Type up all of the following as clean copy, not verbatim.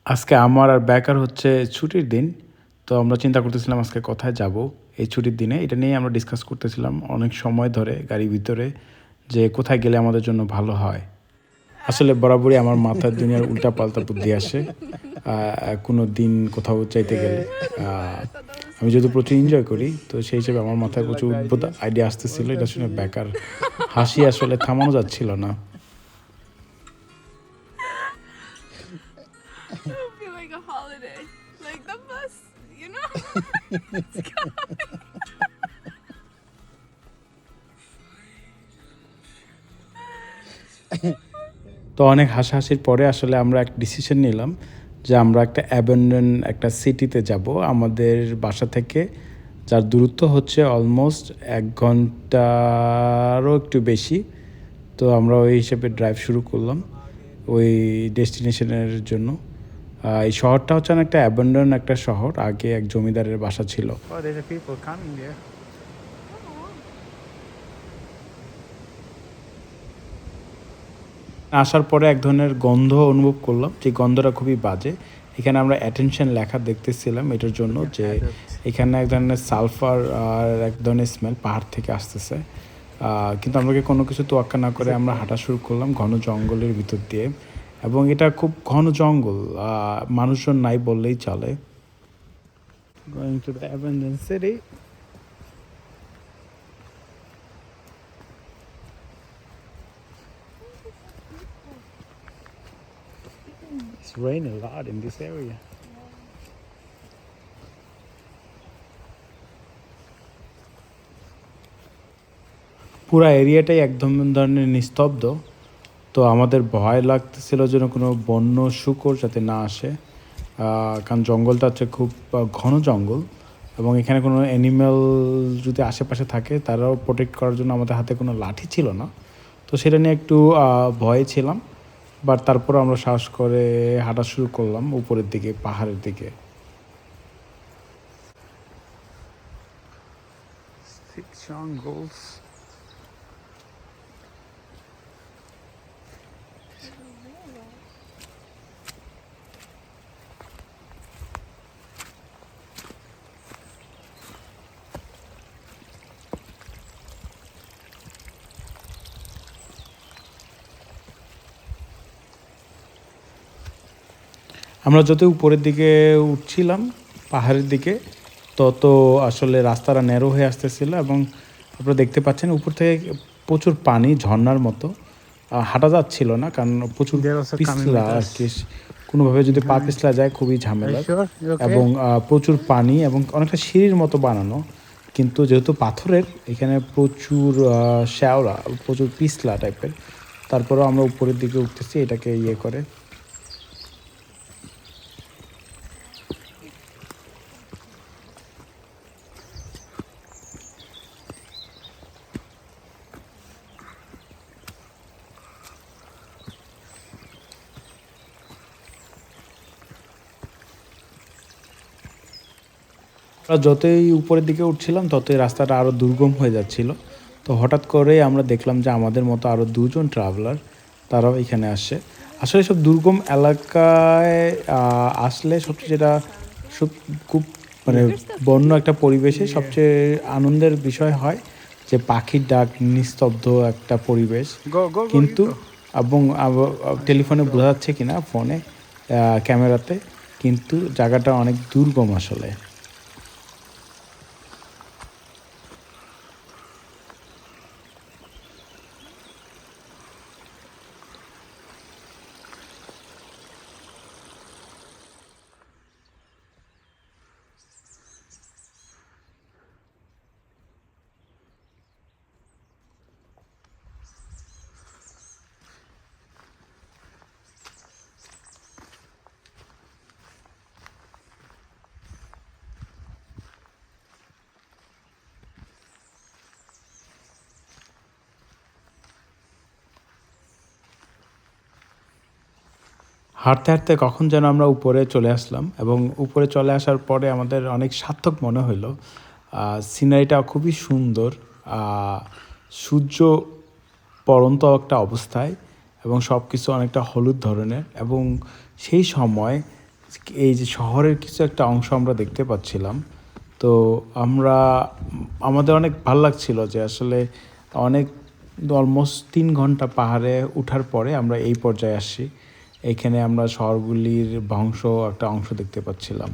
আজকে আমার আর ব্যাকার হচ্ছে ছুটির দিন। তো আমরা চিন্তা করতেছিলাম আজকে কোথায় যাব এই ছুটির দিনে। এটা নিয়ে আমরা ডিসকাস করতেছিলাম অনেক সময় ধরে গাড়ির ভিতরে যে কোথায় গেলে আমাদের জন্য ভালো হয়। আসলে বরাবরই আমার মাথায় দুনিয়ার উল্টাপাল্টা বুদ্ধি আসে কোনো দিন কোথাও চাইতে গেলে। আমি যেহেতু প্রচুর এনজয় করি তো সেই হিসেবে আমার মাথায় প্রচুর উদ্ভুত আইডিয়া আসতেছিল। এটা শুনে বেকার হাসি আসলে থামানো যাচ্ছিল না। It'll be like a holiday. Like the bus, you know? It's তো অনেক হাসাহাসির পরে আসলে আমরা একটা ডিসিশন নিলাম যে আমরা একটা অ্যাবান্ডন একটা সিটিতে যাব আমাদের বাসা থেকে, যার দূরত্ব হচ্ছে অলমোস্ট 1 ঘন্টারও একটু বেশি। তো আমরা ওই হিসেবে ড্রাইভ শুরু করলাম ওই ডেস্টিনেশনের জন্য। এই শহরটা হচ্ছে একটা অ্যাবান্ডন একটা শহর, আগে এক জমিদারের বাসা ছিল। আসার পরে এক ধরনের গন্ধ অনুভব করলাম, যে গন্ধটা খুবই বাজে। এখানে আমরা অ্যাটেনশন লেখা দেখতেছিলাম এটার জন্য যে এখানে এক ধরনের সালফার আর এক ধরনের স্মেল পাহাড় থেকে আসতেছে। কিন্তু আমরা কোনো কিছু তোয়াক্কা না করে আমরা হাঁটা শুরু করলাম ঘন জঙ্গলের ভিতর দিয়ে, এবং এটা খুব ঘন জঙ্গল, মানুষজন নাই বললেই চলে। Going to the abandoned city. It's raining a lot in this area. পুরা এরিয়াটাই একদম ধরনের নিস্তব্ধ। তো আমাদের ভয় লাগতেছিল যেন কোনো বন্য শূকর যাতে না আসে, কারণ জঙ্গলটা হচ্ছে খুব ঘন জঙ্গল, এবং এখানে কোনো অ্যানিম্যাল যদি আশেপাশে থাকে তারাও প্রোটেক্ট করার জন্য আমাদের হাতে কোনো লাঠি ছিল না। তো সেটা নিয়ে একটু ভয়ে ছিলাম, বাট তারপর আমরা সাহস করে হাঁটা শুরু করলাম উপরের দিকে, পাহাড়ের দিকে। জঙ্গলস আমরা যত উপরের দিকে উঠছিলাম পাহাড়ের দিকে, তত আসলে রাস্তাটা ন্যারো হয়ে আসতেছিল, এবং আপনারা দেখতে পাচ্ছেন উপর থেকে প্রচুর পানি ঝর্ণার মতো। হাঁটা যাচ্ছিল না কারণ প্রচুর পিছলা আর কি, কোনোভাবে যদি পা পিছলা যায় খুবই ঝামেলা, এবং প্রচুর পানি এবং অনেকটা সিঁড়ির মতো বানানো, কিন্তু যেহেতু পাথরের এখানে প্রচুর শ্যাওলা, প্রচুর পিছলা টাইপের। তারপরেও আমরা উপরের দিকে উঠতেছি এটাকে ইয়ে করে। যতই উপরের দিকে উঠছিলাম ততই রাস্তাটা আরও দুর্গম হয়ে যাচ্ছিল। তো হঠাৎ করে আমরা দেখলাম যে আমাদের মতো আরও দুজন ট্রাভেলার তারাও এখানে আসে। আসলে সব দুর্গম এলাকায় আসলে সবচেয়ে যেটা খুব মানে বন্য একটা পরিবেশে সবচেয়ে আনন্দের বিষয় হয় যে পাখির ডাক, নিস্তব্ধ একটা পরিবেশ। কিন্তু এবং টেলিফোনে বোঝা যাচ্ছে কিনা, ফোনে ক্যামেরাতে, কিন্তু জায়গাটা অনেক দুর্গম আসলে। হাঁটতে হাঁটতে কখন যেন আমরা উপরে চলে আসলাম, এবং উপরে চলে আসার পরে আমাদের অনেক সার্থক মনে হলো। সিনারিটা খুবই সুন্দর, সূর্য পড়ন্ত একটা অবস্থায়, এবং সব কিছু অনেকটা হলুদ ধরনের, এবং সেই সময় এই যে শহরের কিছু একটা অংশ আমরা দেখতে পাচ্ছিলাম। তো আমরা আমাদের অনেক ভাল লাগছিল যে আসলে অনেক অলমোস্ট 3 ঘন্টা পাহাড়ে উঠার পরে আমরা এই পর্যায়ে আসছি। এইখানে আমরা শহরগুলির একটা অংশ দেখতে পাচ্ছিলাম।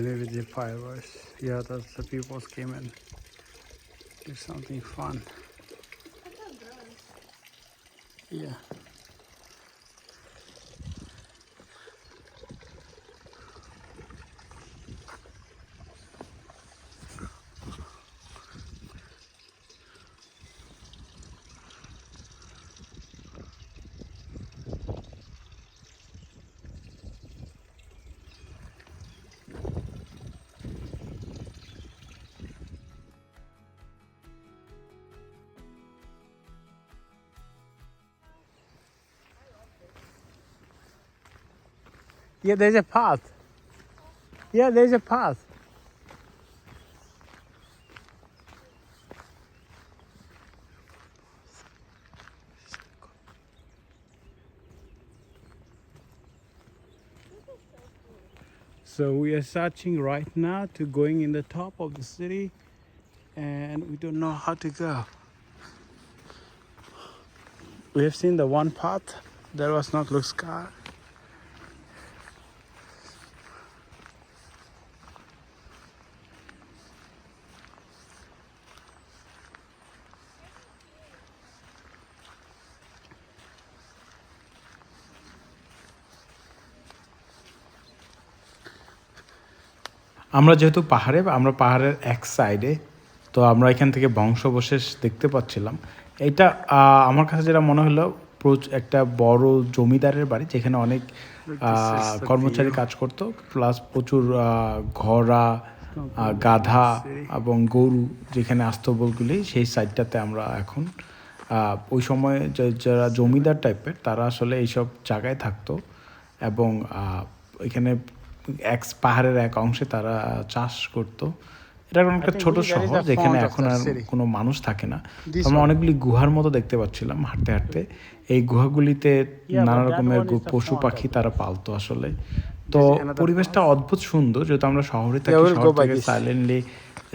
Maybe the fireworks. Yeah, that's the people came and did something fun. Yeah. Yeah, there's a path. Yeah, there's a path. So we are searching right now to going in the top of the city, and we don't know how to go. We have seen the one path that was not looks scar. আমরা যেহেতু আমরা পাহাড়ের এক সাইডে, তো আমরা এখান থেকে বংশবশেষ দেখতে পাচ্ছিলাম। এটা আমার কাছে যেটা মনে হলো একটা বড় জমিদারের বাড়ি, যেখানে অনেক কর্মচারী কাজ করতো, প্লাস প্রচুর ঘোড়া, গাধা এবং গরু যেখানে আস্তাবলগুলি, সেই সাইডটাতে আমরা এখন ওই সময় যারা জমিদার টাইপের তারা আসলে এইসব জায়গায় থাকতো এবং এখানে পাহাড়ের এক অংশে তারা চাষ করতো। এটা একটা ছোট শহর যেখানে এখন আর কোনো মানুষ থাকে না। আমরা অনেকগুলি গুহার মতো দেখতে পাচ্ছিলাম হাঁটতে হাঁটতে। এই গুহাগুলিতে নানা রকমের পশু পাখি তারা পালতো আসলে। তো পরিবেশটা অদ্ভুত সুন্দর, যেহেতু আমরা শহরে থাকি, শহর থেকে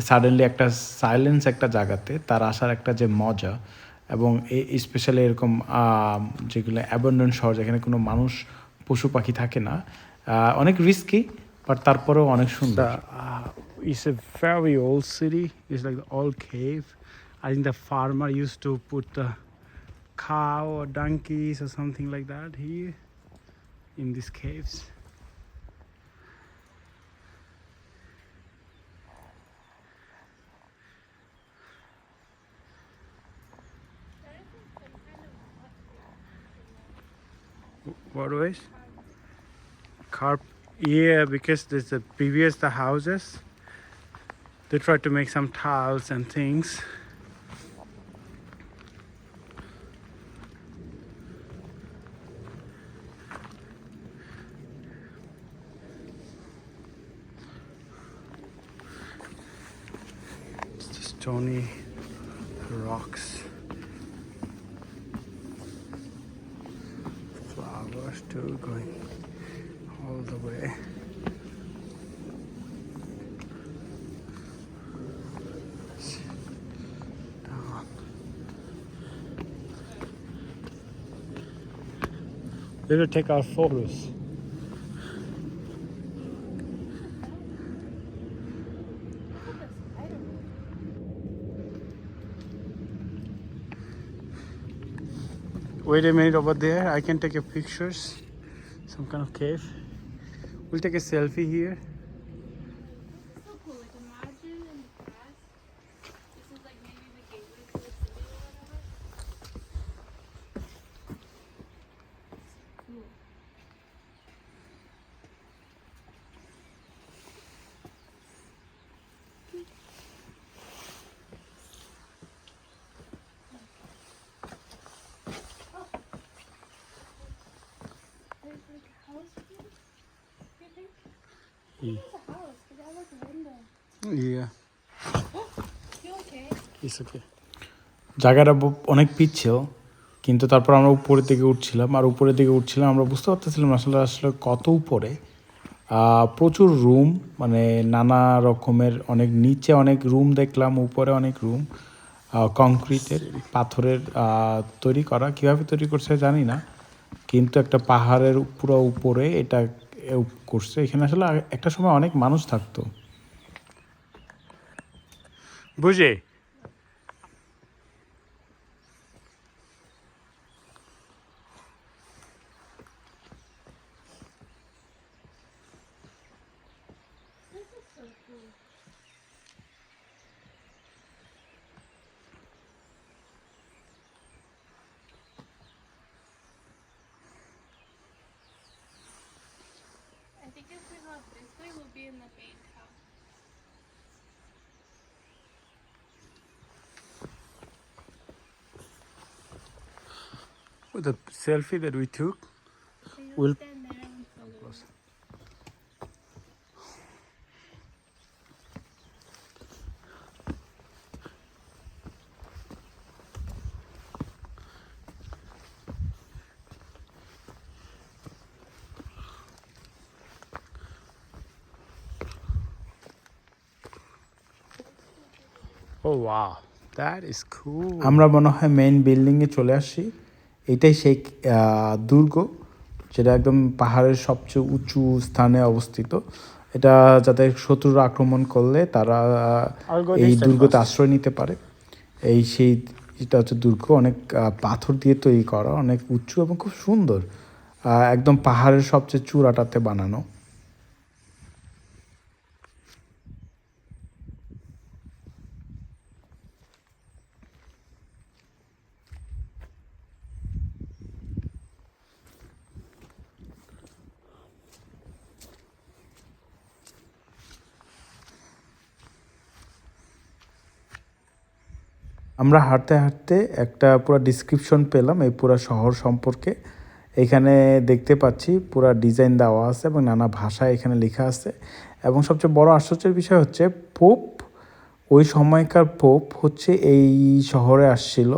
সাডেনলি একটা সাইলেন্স একটা জায়গাতে তার আসার একটা যে মজা, এবং স্পেশালি এরকম যেগুলো অ্যাবান্ডন শহর যেখানে কোনো মানুষ পশু পাখি থাকে না, অনেক রিস্কি, বাট তারপরেও অনেক সুন্দর। It's a very old city. It's like the old cave. I think the farmer used to put the cow or donkeys or something like that here in these caves. Waterways? Carp. Yeah, because there's the houses. They tried to make some tiles and things. It's the stony rocks. Flowers too going all the way. Down. We will take our photos. Wait a minute over there. I can take a pictures. Some kind of cave. We'll take a selfie here. So cool. Like imagine in the past, this is like maybe the gateway to the city or whatever. Cool. There's like a house here? You think? Mm. It's a house. But that was a window. Yeah, You okay? it's okay. জায়গাটা অনেক পিচ্ছিল, কিন্তু তারপর আমরা উপরের দিকে উঠছিলাম, আর উপরের দিকে উঠছিলাম আমরা বুঝতে পারতেছিলাম আসলে আসলে কত উপরে। প্রচুর রুম, মানে নানা রকমের, অনেক নিচে অনেক রুম দেখলাম, উপরে অনেক রুম, কংক্রিটের পাথরের তৈরি করা। কীভাবে তৈরি করছে জানি না, কিন্তু একটা পাহাড়ের পুরো উপরে এটা করছে। এখানে আসলে একটা সময় অনেক মানুষ থাকতো। বুঝে This is so cool. I think if we go this way, we'll be in the main house. with the selfie that we took. So you We'll- stand there and follow. Oh wow, that is cool. আমরা মনে হয় main বিল্ডিংয়ে চলে আসি। এটাই সেই দুর্গ, যেটা একদম পাহাড়ের সবচেয়ে উঁচু স্থানে অবস্থিত। এটা যাতে শত্রুরা আক্রমণ করলে তারা I'll go এই this side দুর্গতে first. আশ্রয় নিতে পারে। এই সেই এটা হচ্ছে দুর্গ, অনেক পাথর দিয়ে তৈরি করা, অনেক উঁচু এবং খুব সুন্দর, একদম পাহাড়ের সবচেয়ে চূড়াটাতে বানানো। আমরা হাঁটতে হাঁটতে একটা পুরো ডিসক্রিপশন পেলাম এই পুরো শহর সম্পর্কে। এখানে দেখতে পাচ্ছি পুরো ডিজাইন দেওয়া আছে এবং নানা ভাষায় এখানে লেখা আছে। এবং সবচেয়ে বড় আশ্চর্যের বিষয় হচ্ছে পোপ, ওই সময়কার পোপ হচ্ছে এই শহরে আসছিল,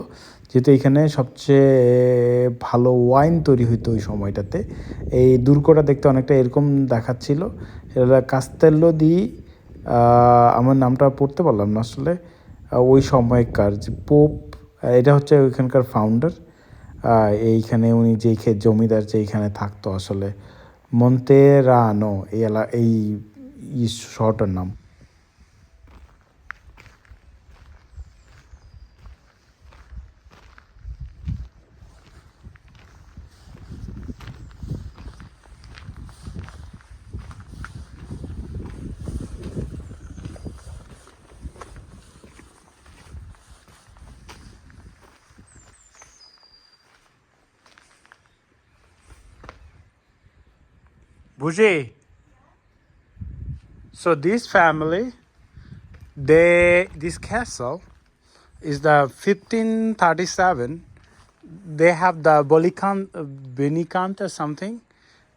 যেহেতু এখানে সবচেয়ে ভালো ওয়াইন তৈরি হইতো ওই সময়টাতে। এই দুর্গটা দেখতে অনেকটা এরকম দেখাচ্ছিল। এটা কাস্তেল্লো দি, আমার নামটা পড়তে পারলাম না আসলে। ওই সময়কার যে পোপ, এটা হচ্ছে ওইখানকার ফাউন্ডার। এইখানে উনি যেই জমিদার যেইখানে থাকতো আসলে, মন্তেরানো এই শহরটার নাম। Bouger. So this family, this castle is the 1537. They have the Benicant or something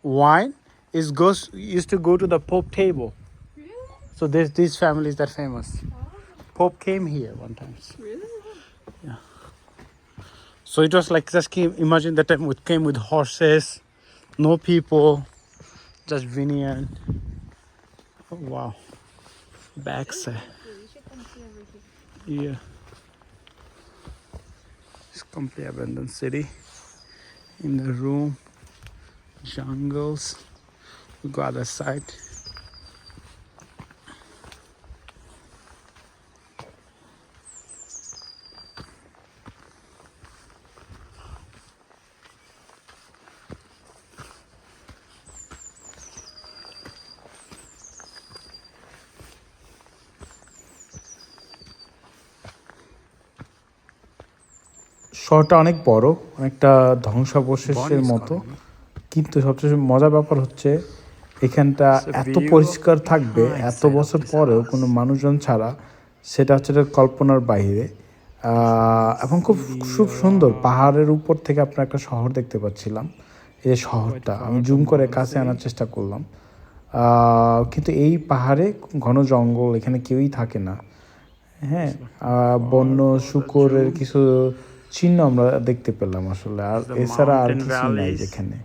wine. Used to go to the Pope table. Really? So this family is that famous. Wow. Pope came here one time. Really? So it was like imagine that time it came with horses, no people, just vineyard. Oh, wow. Backside. You should come see everything. Yeah. It's completely abandoned city. In the room, jungles. We go other side. শহরটা অনেক বড়, অনেকটা ধ্বংসাবশেষের মতো, কিন্তু সবচেয়ে মজার ব্যাপার হচ্ছে এখানটা এত পরিষ্কার থাকবে এত বছর পরেও কোনো মানুষজন ছাড়া, সেটা হচ্ছে কল্পনার বাইরে। এবং খুব খুব সুন্দর, পাহাড়ের উপর থেকে আপনার একটা শহর দেখতে পাচ্ছিলাম। এই যে শহরটা far আমি জুম from করে our কাছে city. আনার চেষ্টা করলাম, কিন্তু এই পাহাড়ে ঘন জঙ্গল, এখানে কেউই থাকে না। হ্যাঁ, বন্য far for the শূকরের Zoom. কিছু চিহ্ন আমরা দেখতে পেলাম আসলে, আর It's the এছাড়া আর mountain কিছুই নাই valleys. যেখানে।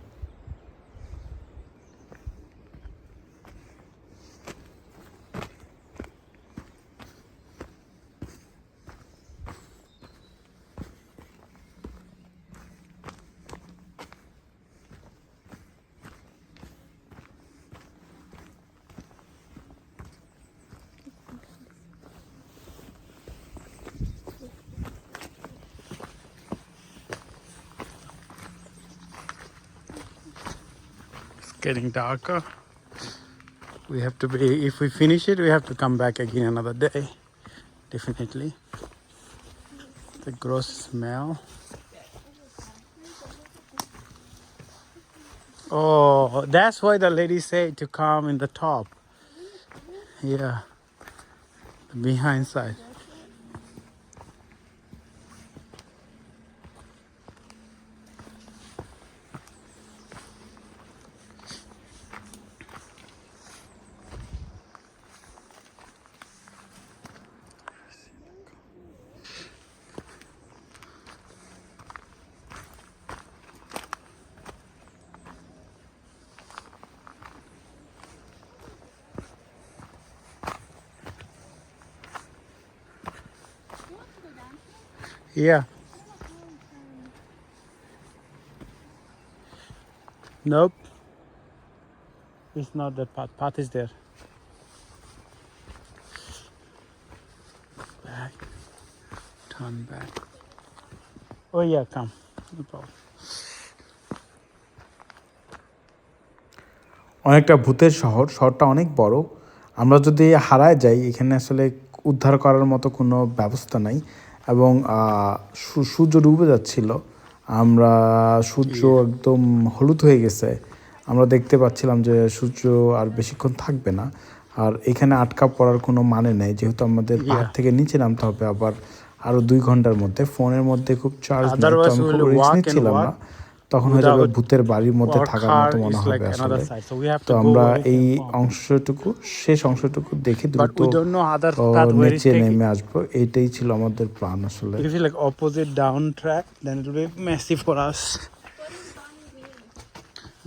It's getting darker. We have to be, if we finish it, we have to come back again another day. Definitely. The gross smell. Oh, that's why the lady said to come in the top. Yeah, the behind side. Yeah. Nope. It's not the path. Path is there. Back. Turn back. Oh yeah, come. No problem. অনেকটা ভূতের শহর, শহরটা অনেক বড়। আমরা যদি হারায় যাই এখানে আসলে উদ্ধার করার মতো কোনো ব্যবস্থা নাই, এবং সূর্য ডুবে যাচ্ছিল, আমরা সূর্য একদম হলুদ হয়ে গেছে, আমরা দেখতে পাচ্ছিলাম যে সূর্য আর বেশিক্ষণ থাকবে না। আর এখানে আটকা পড়ার কোনো মানে নেই, যেহেতু আমাদের পাহাড় থেকে নিচে নামতে হবে আবার আরও 2 ঘন্টার মধ্যে। ফোনের মধ্যে খুব চার্জ নেই, তো Otherwise, আমি খুব we'll রিস্ক walk and নিচ্ছিলাম না। walk তখন হয়ে যাবে without ভূতের বাড়ির মধ্যে our থাকার car মতো মনে is হবে like আসলে। another side. So we have তো to go আমরা away এই from home. শেষ অংশটুকু দেখে But দ্রুত we don't know other path where it's নিচে taking. নেমে আসবো, এইটাই ছিল আমাদের প্ল্যান আসলে। If it's like opposite down track, then it will be messy for us. What is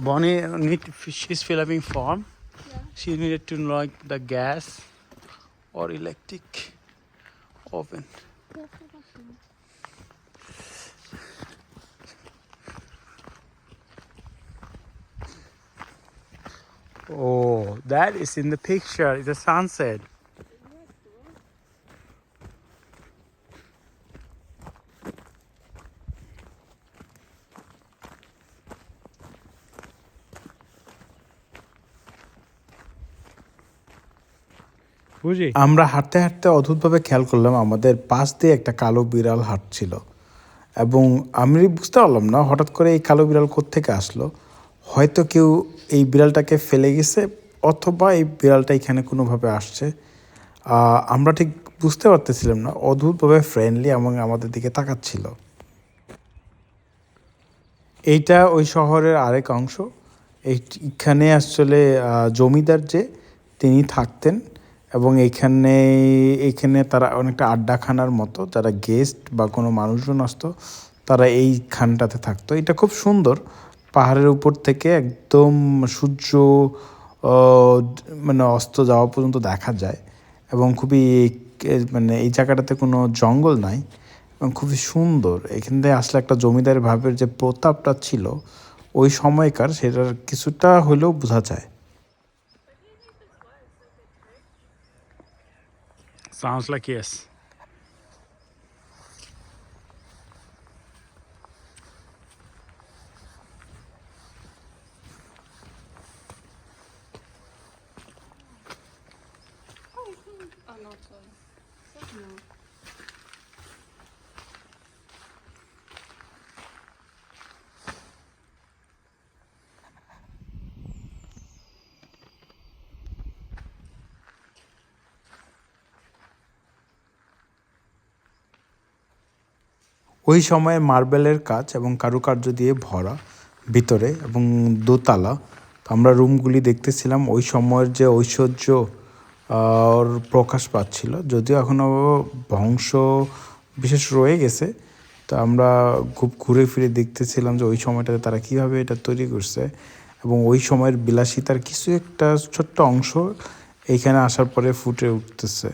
Bonnie doing? Bonnie she's filling form. Yeah. She needed to know like the gas or electric oven. Oh, that is in the picture. It's a sunset. বুঝি আমরা হাঁটতে হাঁটতে অদ্ভুতভাবে খেয়াল করলাম আমাদের পাশ দিয়ে একটা কালো বিড়াল হাঁটছিল, এবং আমি বুঝতে পারলাম না হঠাৎ করে এই কালো বিড়াল কোত্থেকে আসলো। হয়তো কেউ এই বিড়ালটাকে ফেলে গেছে, অথবা এই বিড়ালটা এখানে কোনোভাবে আসছে। আমরা ঠিক বুঝতে পারতেছিলাম না, অদ্ভুতভাবে ফ্রেন্ডলি এবং আমাদের দিকে তাকাচ্ছিল। এইটা ওই শহরের আরেক অংশ। এইখানে আসলে জমিদার যে তিনি থাকতেন, এবং এইখানে তারা অনেকটা আড্ডাখানার মতো, যারা গেস্ট বা কোনো মানুষজন আসতো তারা এইখানটাতে থাকতো। এটা খুব সুন্দর, পাহাড়ের উপর থেকে একদম সূর্য মানে অস্ত যাওয়া পর্যন্ত দেখা যায়, এবং খুবই মানে এই জায়গাটাতে কোনো জঙ্গল নাই, এবং খুবই সুন্দর। এখান থেকে আসলে একটা জমিদার ভাবের যে প্রতাপটা ছিল ওই সময়কার, সেটার কিছুটা হলেও বোঝা যায়। sounds like yes. Oh no, sorry. No. ওই সময়ে মার্বেলের কাজ এবং কারুকার্য দিয়ে ভরা, ভিতরে এবং দোতলা। তো আমরা রুমগুলি দেখতেছিলাম, ওই সময়ের যে ঐশ্বর্য ওর প্রকাশ পাচ্ছিল, যদিও এখনও ধ্বংস বিশেষ রয়ে গেছে। তো আমরা খুব ঘুরে ফিরে দেখতেছিলাম যে ওই সময়টাতে তারা কীভাবে এটা তৈরি করছে এবং ওই সময়ের বিলাসিতার কিছু একটা ছোট্ট অংশ এইখানে আসার পরে ফুটে উঠতেছে।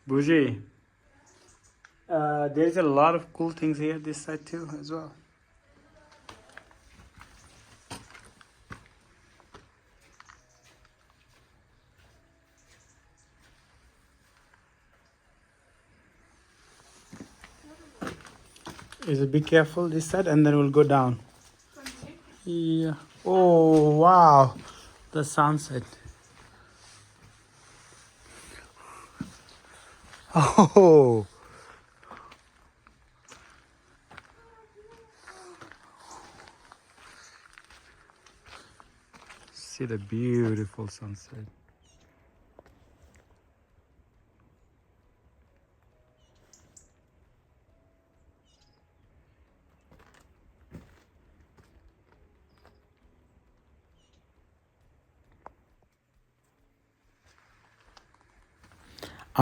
Buji, there is a lot of cool things here this side too as well. Is be careful this side and then we'll go down. From here? Yeah. Oh wow, the sunset. Oh. See the beautiful sunset.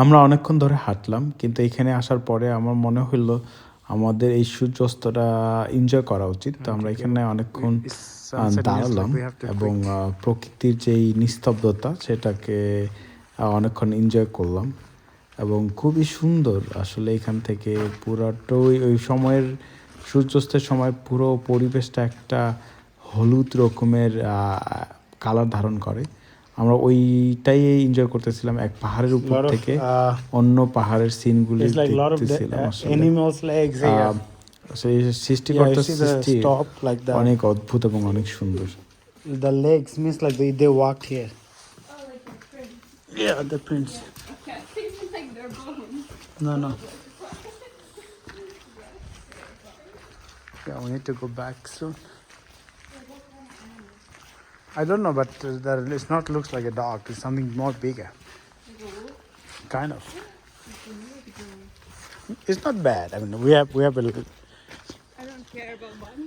আমরা অনেকক্ষণ ধরে হাঁটলাম, কিন্তু এখানে আসার পরে আমার মনে হলো আমাদের এই সূর্যাস্তটা এনজয় করা উচিত। তো আমরা এখানে অনেকক্ষণ দাঁড়ালাম এবং প্রকৃতির যেই নিস্তব্ধতা সেটাকে অনেকক্ষণ এনজয় করলাম এবং খুবই সুন্দর আসলে। এখান থেকে পুরাটাই ওই সময়ের সূর্যাস্তের সময় পুরো পরিবেশটা একটা হলুদ রকমের কালার ধারণ করে। আমরা ওইটাই এনজয় করতেছিলাম, এক পাহাড়ের উপর থেকে অন্য পাহাড়ের সিনগুলি দেখতেছিলাম। সেই সৃষ্টিকর্তার সৃষ্টি অনেক অদ্ভুত এবং অনেক সুন্দর। The legs means like they walked here. Oh, like the prints. Yeah, the prints. Okay, things like their bones. No. Yeah, we need to go back soon. I don't know, but it's not looks like a dog. It's something more bigger. Kind of. It's not bad. I mean, we have a little. I don't care about bunny.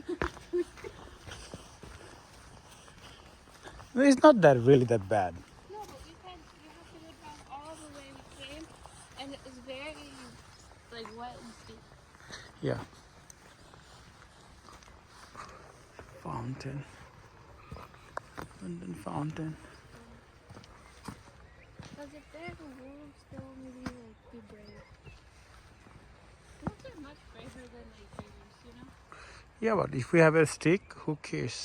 It's not that really that bad. No, but you have to go down all the way we came, and it was very like wet and steep. Yeah. Fountain. London Fountain. Because if there's a wolves, they'll maybe like be brave. Wolves are much braver than like bears, you know. Yeah, but if we have a stick, who cares?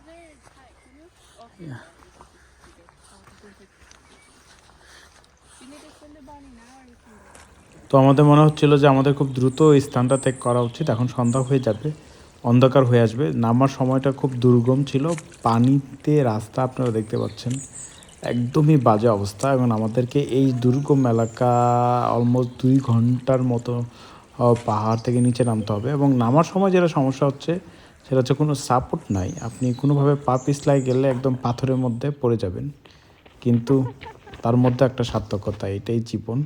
They're tight, you know. Okay. Yeah. You need to send the bunny now, or you can go. তো আমাদের মনে হচ্ছিল যে আমাদের খুব দ্রুত এই স্থানটা ত্যাগ করা উচিত, এখন সন্ধ্যা হয়ে যাবে, অন্ধকার হয়ে আসবে। নামার সময়টা খুব দুর্গম ছিল, পানিতে রাস্তা আপনারা দেখতে পাচ্ছেন একদমই বাজে অবস্থা এবং আমাদেরকে এই দুর্গম এলাকা অলমোস্ট 2 ঘন্টার মতো পাহাড় থেকে নিচে নামতে হবে। এবং নামার সময় যেটা সমস্যা হচ্ছে সেটা হচ্ছে কোনো সাপোর্ট নাই, আপনি কোনোভাবে পা পিছলায় গেলে একদম পাথরের মধ্যে পড়ে যাবেন। কিন্তু তার মধ্যে একটা সার্থকতা, এটাই জীবন।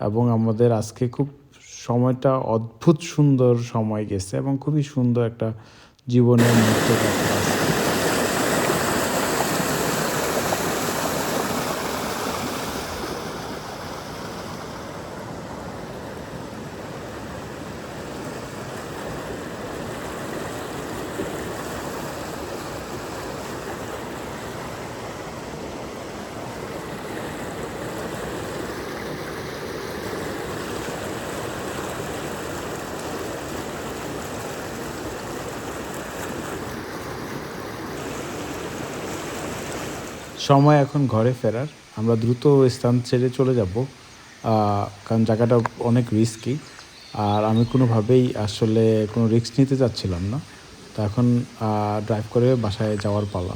এবং আমাদের আজকে খুব সময়টা অদ্ভুত সুন্দর সময় গেছে এবং খুবই সুন্দর একটা জীবনের মুহূর্ত কাটছে। সময় এখন ঘরে ফেরার, আমরা দ্রুত স্থান ছেড়ে চলে যাব, কারণ জায়গাটা অনেক রিস্কি আর আমি কোনোভাবেই আসলে কোনো রিস্ক নিতে চাচ্ছিলাম না। তো এখন ড্রাইভ করে বাসায় যাওয়ার পালা।